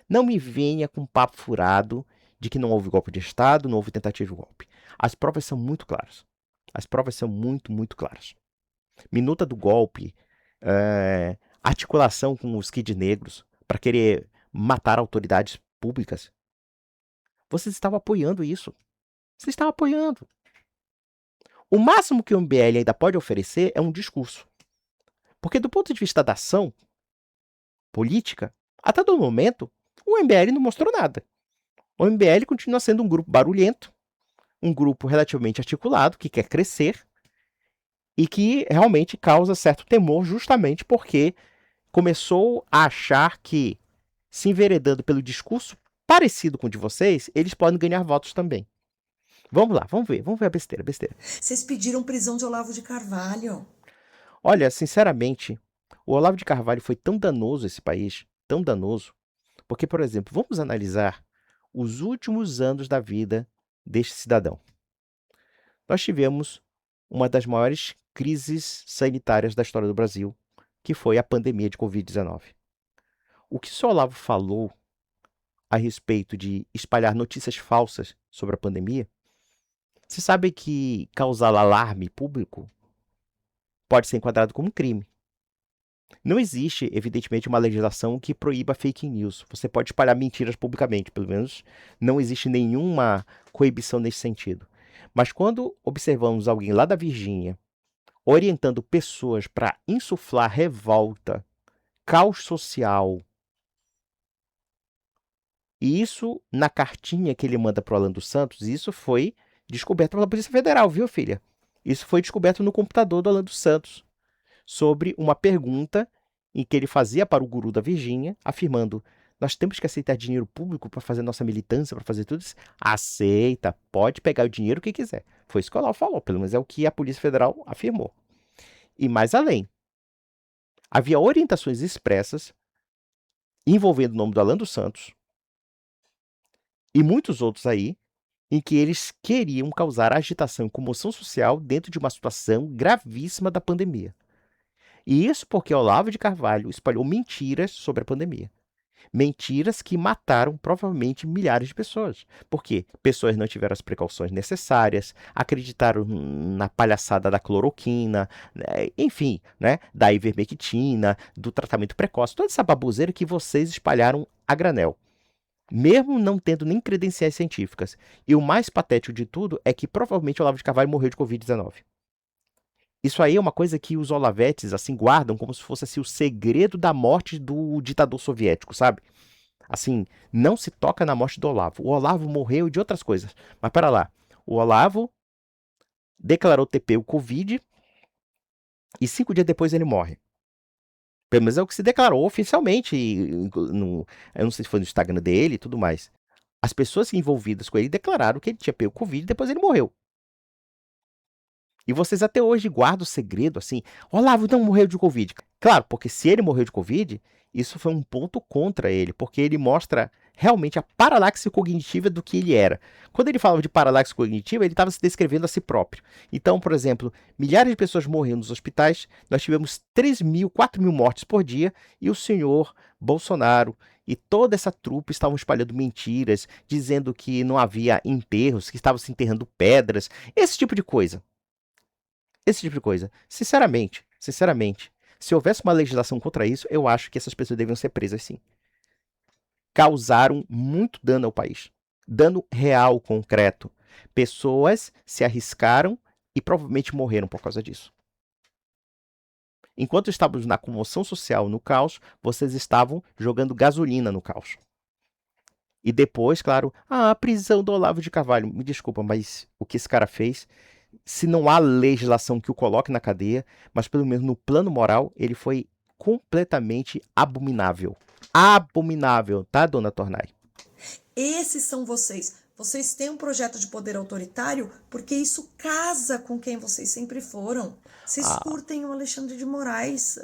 Não me venha com papo furado de que não houve golpe de Estado, não houve tentativa de golpe. As provas são muito claras. As provas são muito, muito claras. Minuta do golpe, articulação com os Kid Negros para querer matar autoridades públicas. Vocês estavam apoiando isso. Vocês estavam apoiando. O máximo que o MBL ainda pode oferecer é um discurso. Porque do ponto de vista da ação política, até do momento, o MBL não mostrou nada. O MBL continua sendo um grupo barulhento, um grupo relativamente articulado, que quer crescer e que realmente causa certo temor justamente porque começou a achar que, se enveredando pelo discurso parecido com o de vocês, eles podem ganhar votos também. Vamos lá, vamos ver a besteira. Vocês pediram prisão de Olavo de Carvalho. Olha, sinceramente, o Olavo de Carvalho foi tão danoso a esse país, tão danoso, porque, por exemplo, vamos analisar os últimos anos da vida deste cidadão. Nós tivemos uma das maiores crises sanitárias da história do Brasil, que foi a pandemia de Covid-19. O que o senhor Olavo falou a respeito de espalhar notícias falsas sobre a pandemia, você sabe que causar alarme público pode ser enquadrado como um crime. Não existe, evidentemente, uma legislação que proíba fake news. Você pode espalhar mentiras publicamente, pelo menos não existe nenhuma coibição nesse sentido. Mas quando observamos alguém lá da Virgínia orientando pessoas para insuflar revolta, caos social, e isso na cartinha que ele manda para o Alan dos Santos, isso foi descoberto pela Polícia Federal, viu, filha? Isso foi descoberto no computador do Alan dos Santos, sobre uma pergunta em que ele fazia para o guru da Virgínia, afirmando: nós temos que aceitar dinheiro público para fazer nossa militância, para fazer tudo isso? Aceita, pode pegar o dinheiro que quiser. Foi isso que o Olavo falou, pelo menos é o que a Polícia Federal afirmou. E mais além, havia orientações expressas envolvendo o nome do Alan dos Santos e muitos outros aí, em que eles queriam causar agitação e comoção social dentro de uma situação gravíssima da pandemia. E isso porque Olavo de Carvalho espalhou mentiras sobre a pandemia. Mentiras que mataram provavelmente milhares de pessoas. Porque pessoas não tiveram as precauções necessárias, acreditaram na palhaçada da cloroquina, enfim, né, da ivermectina, do tratamento precoce, toda essa baboseira que vocês espalharam a granel. Mesmo não tendo nem credenciais científicas. E o mais patético de tudo é que provavelmente Olavo de Carvalho morreu de Covid-19. Isso aí é uma coisa que os olavetes, assim, guardam como se fosse assim, o segredo da morte do ditador soviético, sabe? Assim, não se toca na morte do Olavo. O Olavo morreu de outras coisas. Mas pera lá. O Olavo declarou TP o Covid e 5 dias depois ele morre. Pelo menos é o que se declarou oficialmente. Eu não sei se foi no Instagram dele e tudo mais. As pessoas envolvidas com ele declararam que ele tinha pego Covid e depois ele morreu. E vocês até hoje guardam o segredo, assim, Olavo não morreu de Covid. Claro, porque se ele morreu de Covid, isso foi um ponto contra ele, porque ele mostra realmente a paralaxe cognitiva do que ele era. Quando ele falava de paralaxe cognitiva, ele estava se descrevendo a si próprio. Então, por exemplo, milhares de pessoas morriam nos hospitais, nós tivemos 3.000, 4.000 mortes por dia, e o senhor Bolsonaro e toda essa trupe estavam espalhando mentiras, dizendo que não havia enterros, que estavam se enterrando pedras, esse tipo de coisa. Esse tipo de coisa. Sinceramente, se houvesse uma legislação contra isso, eu acho que essas pessoas deviam ser presas, sim. Causaram muito dano ao país. Dano real, concreto. Pessoas se arriscaram e provavelmente morreram por causa disso. Enquanto estávamos na comoção social, no caos, vocês estavam jogando gasolina no caos. E depois, claro, a prisão do Olavo de Carvalho. Me desculpa, mas o que esse cara fez... Se não há legislação que o coloque na cadeia, mas pelo menos no plano moral, ele foi completamente abominável. Abominável, tá, dona Tornai? Esses são vocês. Vocês têm um projeto de poder autoritário porque isso casa com quem vocês sempre foram. Vocês curtem o Alexandre de Moraes.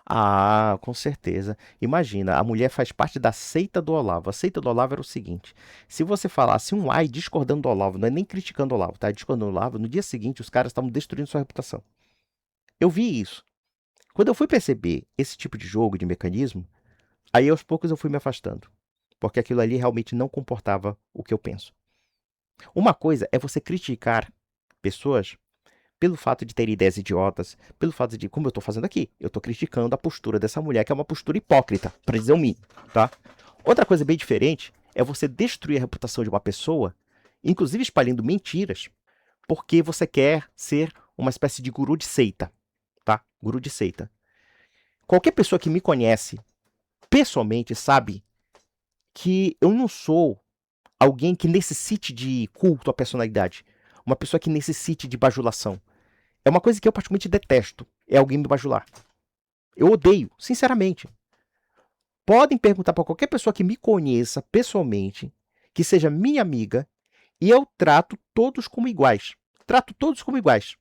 Ah, com certeza. Imagina, a mulher faz parte da seita do Olavo. A seita do Olavo era o seguinte: se você falasse um ai discordando do Olavo, não é nem criticando o Olavo, tá? Discordando do Olavo, no dia seguinte os caras estavam destruindo sua reputação. Eu vi isso. Quando eu fui perceber esse tipo de jogo, de mecanismo, aí aos poucos eu fui me afastando. Porque aquilo ali realmente não comportava o que eu penso. Uma coisa é você criticar pessoas pelo fato de ter ideias idiotas, pelo fato de, como eu estou fazendo aqui, eu estou criticando a postura dessa mulher, que é uma postura hipócrita, para dizer o mínimo, tá? Outra coisa bem diferente é você destruir a reputação de uma pessoa, inclusive espalhando mentiras, porque você quer ser uma espécie de guru de seita, tá? Guru de seita. Qualquer pessoa que me conhece pessoalmente sabe que eu não sou alguém que necessite de culto à personalidade, uma pessoa que necessite de bajulação. É uma coisa que eu particularmente detesto, é alguém me bajular. Eu odeio, sinceramente. Podem perguntar para qualquer pessoa que me conheça pessoalmente, que seja minha amiga, e eu trato todos como iguais. Trato todos como iguais.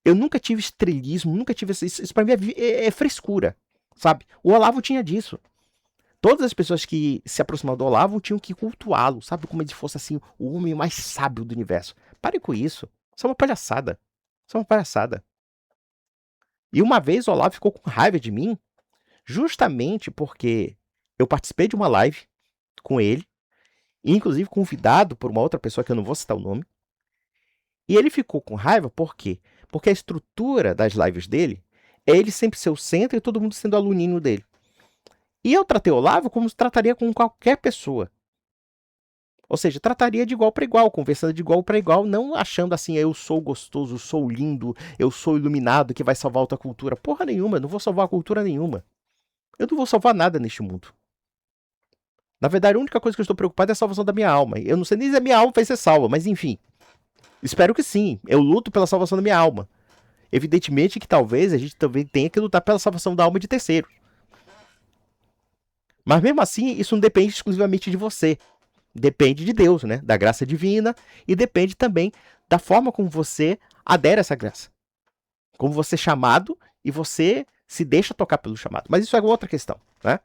Eu nunca tive estrelismo, nunca tive isso para mim é frescura, sabe? O Olavo tinha disso. Todas as pessoas que se aproximavam do Olavo tinham que cultuá-lo, sabe? Como se fosse assim o homem mais sábio do universo. Pare com isso. Isso é uma palhaçada. Isso é uma palhaçada. E uma vez o Olavo ficou com raiva de mim, justamente porque eu participei de uma live com ele, inclusive convidado por uma outra pessoa que eu não vou citar o nome. E ele ficou com raiva por quê? Porque a estrutura das lives dele é ele sempre ser o centro e todo mundo sendo aluninho dele. E eu tratei o Olavo como se trataria com qualquer pessoa. Ou seja, trataria de igual para igual, conversando de igual para igual, não achando assim, eu sou gostoso, eu sou lindo, eu sou iluminado, que vai salvar outra cultura. Porra nenhuma, eu não vou salvar a cultura nenhuma. Eu não vou salvar nada neste mundo. Na verdade, a única coisa que eu estou preocupado é a salvação da minha alma. Eu não sei nem se a minha alma vai ser salva, mas enfim. Espero que sim. Eu luto pela salvação da minha alma. Evidentemente que talvez a gente também tenha que lutar pela salvação da alma de terceiro. Mas mesmo assim, isso não depende exclusivamente de você. Depende de Deus, né? Da graça divina, e depende também da forma como você adere a essa graça. Como você é chamado e você Se deixa tocar pelo chamado. Mas isso é outra questão, né?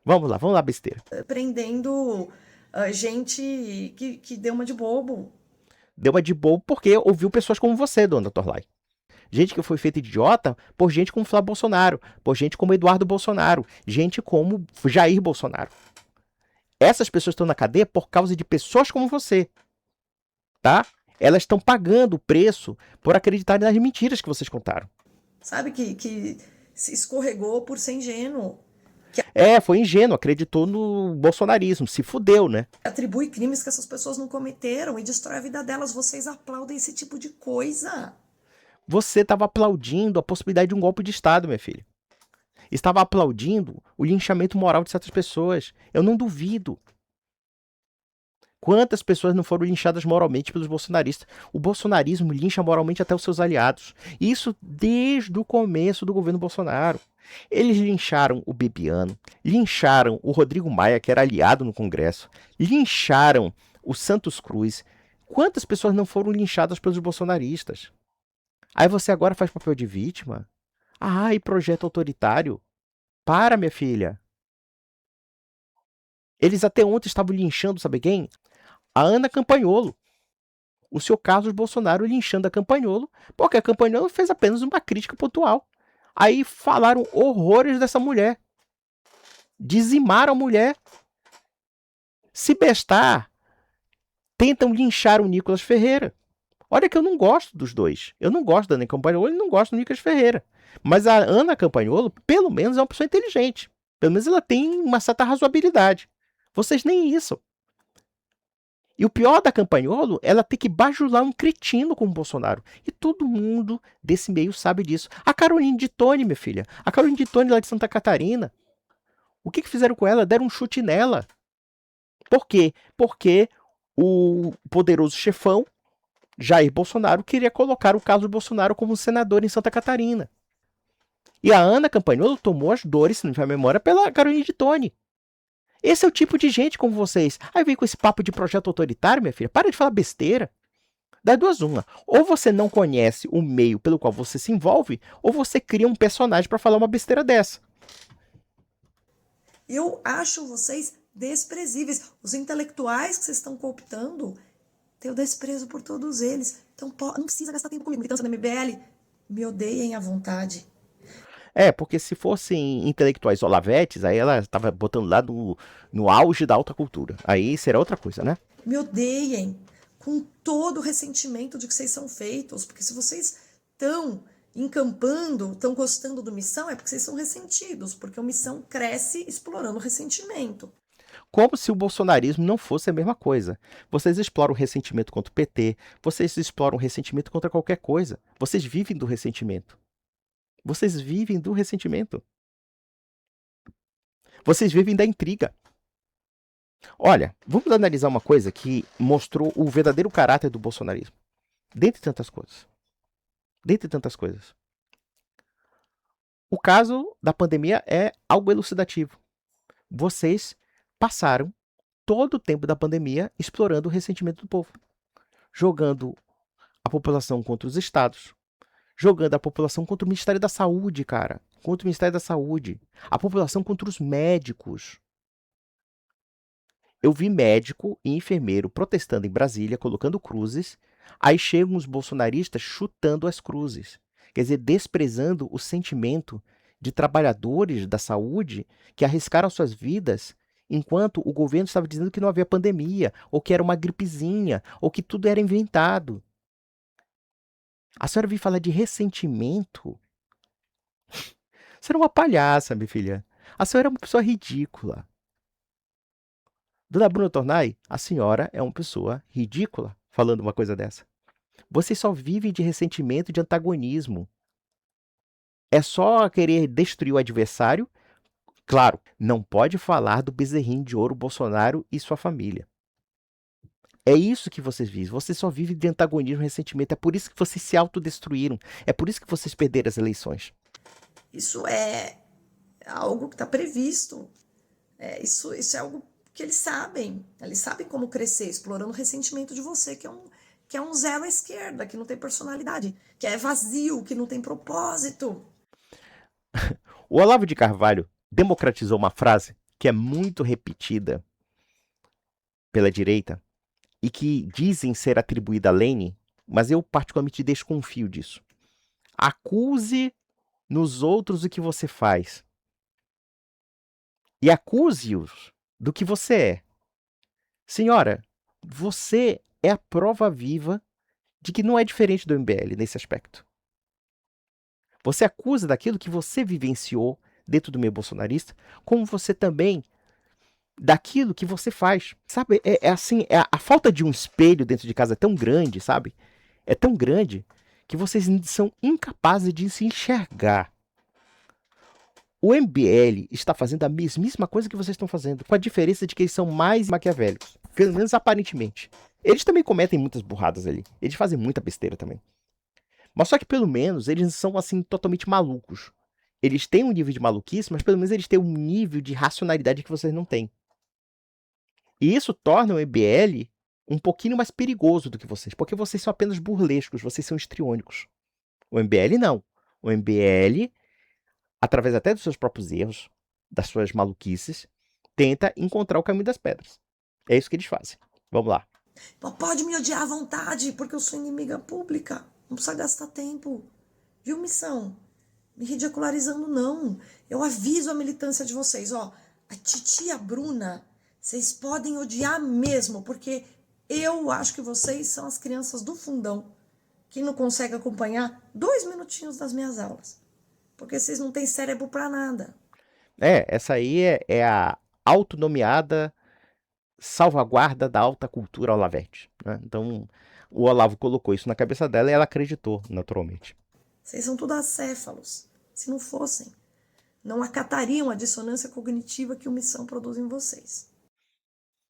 Vamos lá, besteira. Prendendo gente que deu uma de bobo. Deu uma de bobo porque ouviu pessoas como você, dona Torlai. Gente que foi feita de idiota por gente como Flávio Bolsonaro, por gente como Eduardo Bolsonaro, gente como Jair Bolsonaro. Essas pessoas estão na cadeia por causa de pessoas como você, tá? Elas estão pagando o preço por acreditarem nas mentiras que vocês contaram. Sabe que se escorregou por ser ingênuo. Foi ingênuo, acreditou no bolsonarismo, se fudeu, né? Atribui crimes que essas pessoas não cometeram e destrói a vida delas. Vocês aplaudem esse tipo de coisa. Você estava aplaudindo a possibilidade de um golpe de Estado, minha filha. Estava aplaudindo o linchamento moral de certas pessoas. Eu não duvido. Quantas pessoas não foram linchadas moralmente pelos bolsonaristas? O bolsonarismo lincha moralmente até os seus aliados. Isso desde o começo do governo Bolsonaro. Eles lincharam o Bibiano, lincharam o Rodrigo Maia, que era aliado no Congresso, lincharam o Santos Cruz. Quantas pessoas não foram linchadas pelos bolsonaristas? Aí você agora faz papel de vítima? E projeto autoritário? Para, minha filha. Eles até ontem estavam linchando, sabe quem? A Ana Campanholo. O seu Carlos Bolsonaro linchando a Campanholo, porque a Campanholo fez apenas uma crítica pontual. Aí falaram horrores dessa mulher. Dizimaram a mulher. Se bestar, tentam linchar o Nicolas Ferreira. Olha que eu não gosto dos dois. Eu não gosto da Ana Campanholo e não gosto do Nicolas Ferreira. Mas a Ana Campanholo, pelo menos, é uma pessoa inteligente. Pelo menos ela tem uma certa razoabilidade. Vocês nem isso. E o pior da Campanholo, ela tem que bajular um cretino como o Bolsonaro. E todo mundo desse meio sabe disso. A Caroline de Tony, minha filha. A Caroline de Tony lá de Santa Catarina. O que fizeram com ela? Deram um chute nela. Por quê? Porque o poderoso chefão, Jair Bolsonaro, queria colocar o Carlos Bolsonaro como senador em Santa Catarina. E a Ana Campanholo tomou as dores, se não me falha a memória, pela Caroline de Tony. Esse é o tipo de gente como vocês. Aí vem com esse papo de projeto autoritário, minha filha. Para de falar besteira. Das duas, uma. Ou você não conhece o meio pelo qual você se envolve, ou você cria um personagem para falar uma besteira dessa. Eu acho vocês desprezíveis. Os intelectuais que vocês estão cooptando, tenho desprezo por todos eles. Então não precisa gastar tempo comigo. Militância do MBL, me odeiem à vontade. Porque se fossem intelectuais olavetes, aí ela estava botando lá no auge da alta cultura. Aí será outra coisa, né? Me odeiem com todo o ressentimento de que vocês são feitos. Porque se vocês estão encampando, estão gostando do Missão, é porque vocês são ressentidos. Porque o Missão cresce explorando o ressentimento. Como se o bolsonarismo não fosse a mesma coisa. Vocês exploram o ressentimento contra o PT, vocês exploram o ressentimento contra qualquer coisa. Vocês vivem do ressentimento. Vocês vivem do ressentimento. Vocês vivem da intriga. Olha, vamos analisar uma coisa que mostrou o verdadeiro caráter do bolsonarismo. Dentre tantas coisas. Dentre tantas coisas. O caso da pandemia é algo elucidativo. Vocês passaram todo o tempo da pandemia explorando o ressentimento do povo. Jogando a população contra os estados. Jogando a população contra o Ministério da Saúde, cara. Contra o Ministério da Saúde. A população contra os médicos. Eu vi médico e enfermeiro protestando em Brasília, colocando cruzes. Aí chegam os bolsonaristas chutando as cruzes. Quer dizer, desprezando o sentimento de trabalhadores da saúde que arriscaram suas vidas enquanto o governo estava dizendo que não havia pandemia, ou que era uma gripezinha, ou que tudo era inventado. A senhora veio falar de ressentimento? Você era uma palhaça, minha filha. A senhora é uma pessoa ridícula. Dona Bruna Tornai, a senhora é uma pessoa ridícula falando uma coisa dessa. Vocês só vivem de ressentimento e de antagonismo. É só querer destruir o adversário. Claro, não pode falar do bezerrinho de ouro Bolsonaro e sua família. É isso que vocês vivem. Vocês só vivem de antagonismo e ressentimento. É por isso que vocês se autodestruíram. É por isso que vocês perderam as eleições. Isso é algo que está previsto. Isso é algo que eles sabem. Eles sabem como crescer, explorando o ressentimento de você, que é um zero à esquerda, que não tem personalidade, que é vazio, que não tem propósito. O Olavo de Carvalho democratizou uma frase que é muito repetida pela direita e que dizem ser atribuída a Lenin, mas eu particularmente desconfio disso. Acuse nos outros o que você faz e acuse-os do que você é. Senhora, você é a prova viva de que não é diferente do MBL nesse aspecto. Você acusa daquilo que você vivenciou dentro do meio bolsonarista, como você também daquilo que você faz. Sabe, assim, a falta de um espelho dentro de casa é tão grande, sabe? É tão grande que vocês são incapazes de se enxergar. O MBL está fazendo a mesmíssima coisa que vocês estão fazendo, com a diferença de que eles são mais maquiavélicos, pelo menos aparentemente. Eles também cometem muitas burradas ali, eles fazem muita besteira também. Mas só que pelo menos eles são assim totalmente malucos. Eles têm um nível de maluquice, mas pelo menos eles têm um nível de racionalidade que vocês não têm. E isso torna o MBL um pouquinho mais perigoso do que vocês, porque vocês são apenas burlescos, vocês são histriônicos. O MBL não. O MBL, através até dos seus próprios erros, das suas maluquices, tenta encontrar o caminho das pedras. É isso que eles fazem. Vamos lá. Pode me odiar à vontade, porque eu sou inimiga pública. Não precisa gastar tempo. Viu, missão? Me ridicularizando, não. Eu aviso a militância de vocês, ó. A titia Bruna, vocês podem odiar mesmo, porque eu acho que vocês são as crianças do fundão, que não conseguem acompanhar 2 minutinhos das minhas aulas. Porque vocês não têm cérebro pra nada. Essa aí é a autonomeada salvaguarda da alta cultura Olavete, né? Então, o Olavo colocou isso na cabeça dela e ela acreditou, naturalmente. Vocês são tudo acéfalos. Se não fossem, não acatariam a dissonância cognitiva que o Missão produz em vocês.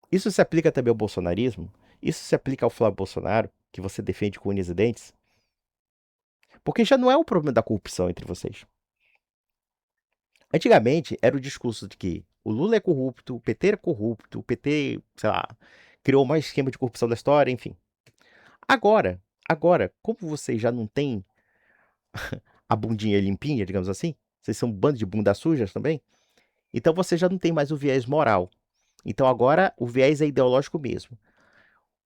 Isso se aplica também ao bolsonarismo? Isso se aplica ao Flávio Bolsonaro, que você defende com unhas e dentes? Porque já não é o problema da corrupção entre vocês. Antigamente, era o discurso de que o Lula é corrupto, o PT é corrupto, o PT, sei lá, criou o maior esquema de corrupção da história, enfim. Agora, como vocês já não têm a bundinha limpinha, digamos assim, vocês são um bando de bunda sujas também, então você já não tem mais o viés moral. Então agora o viés é ideológico mesmo.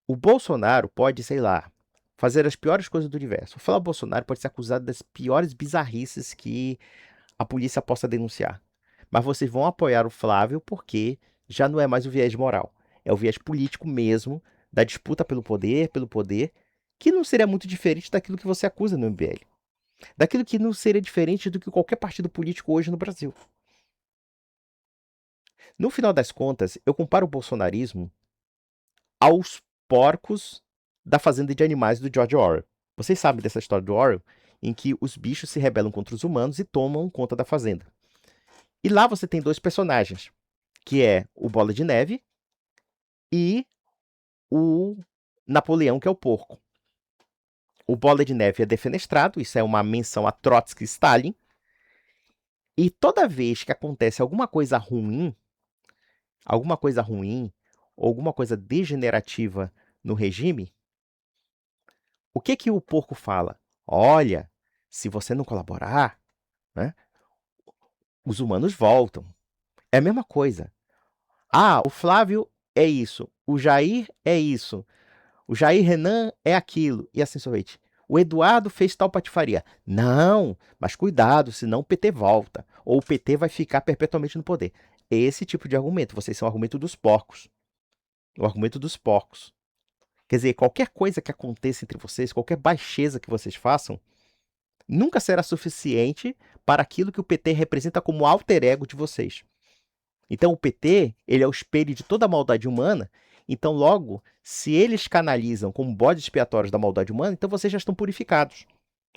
O Bolsonaro pode, sei lá, fazer as piores coisas do universo. O Flávio Bolsonaro pode ser acusado das piores bizarrices que a polícia possa denunciar. Mas vocês vão apoiar o Flávio porque já não é mais o viés moral. É o viés político mesmo, da disputa pelo poder, que não seria muito diferente daquilo que você acusa no MBL. Daquilo que não seria diferente do que qualquer partido político hoje no Brasil. No final das contas, eu comparo o bolsonarismo aos porcos da fazenda de animais do George Orwell. Vocês sabem dessa história do Orwell, em que os bichos se rebelam contra os humanos e tomam conta da fazenda. E lá você tem 2 personagens, que é o Bola de Neve e o Napoleão, que é o porco. O Bola de Neve é defenestrado, isso é uma menção a Trotsky e Stalin. E toda vez que acontece alguma coisa ruim, ou alguma coisa degenerativa no regime, o que o porco fala? Olha, se você não colaborar, né, os humanos voltam. É a mesma coisa. Ah, o Flávio é isso, o Jair é isso, o Jair Renan é aquilo, e assim sucessivamente. O Eduardo fez tal patifaria. Não, mas cuidado, senão o PT volta, ou o PT vai ficar perpetuamente no poder. Esse tipo de argumento, vocês são o argumento dos porcos. O argumento dos porcos. Quer dizer, qualquer coisa que aconteça entre vocês, qualquer baixeza que vocês façam, nunca será suficiente para aquilo que o PT representa como alter ego de vocês. Então o PT, ele é o espelho de toda a maldade humana, então logo, se eles canalizam como bodes expiatórios da maldade humana, então vocês já estão purificados.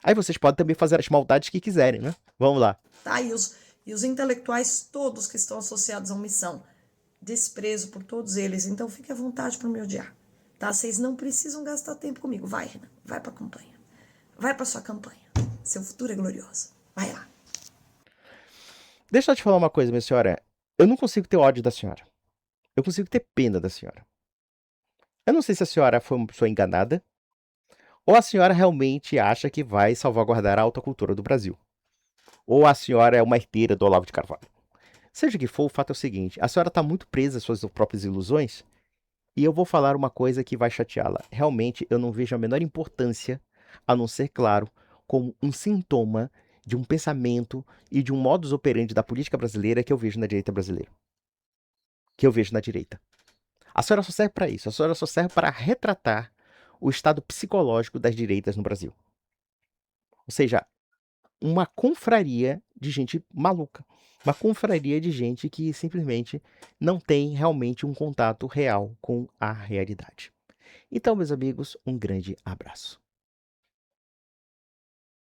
Aí vocês podem também fazer as maldades que quiserem, né? Vamos lá. Tá, e os intelectuais todos que estão associados à missão, desprezo por todos eles, então fique à vontade para me odiar. Tá? Vocês não precisam gastar tempo comigo. Vai, Renan, vai pra campanha. Vai pra sua campanha. Seu futuro é glorioso. Vai lá. Deixa eu te falar uma coisa, minha senhora. Eu não consigo ter ódio da senhora. Eu consigo ter pena da senhora. Eu não sei se a senhora foi uma pessoa enganada ou a senhora realmente acha que vai salvaguardar a alta cultura do Brasil. ou a senhora é uma herdeira do Olavo de Carvalho. Seja o que for, o fato é o seguinte: a senhora está muito presa às suas próprias ilusões, e eu vou falar uma coisa que vai chateá-la. Realmente, eu não vejo a menor importância, a não ser, claro, como um sintoma de um pensamento e de um modus operandi da política brasileira que eu vejo na direita brasileira. Que eu vejo na direita. A senhora só serve para isso. A senhora só serve para retratar o estado psicológico das direitas no Brasil. Ou seja, uma confraria de gente maluca. Uma confraria de gente que simplesmente não tem realmente um contato real com a realidade. Então, meus amigos, um grande abraço.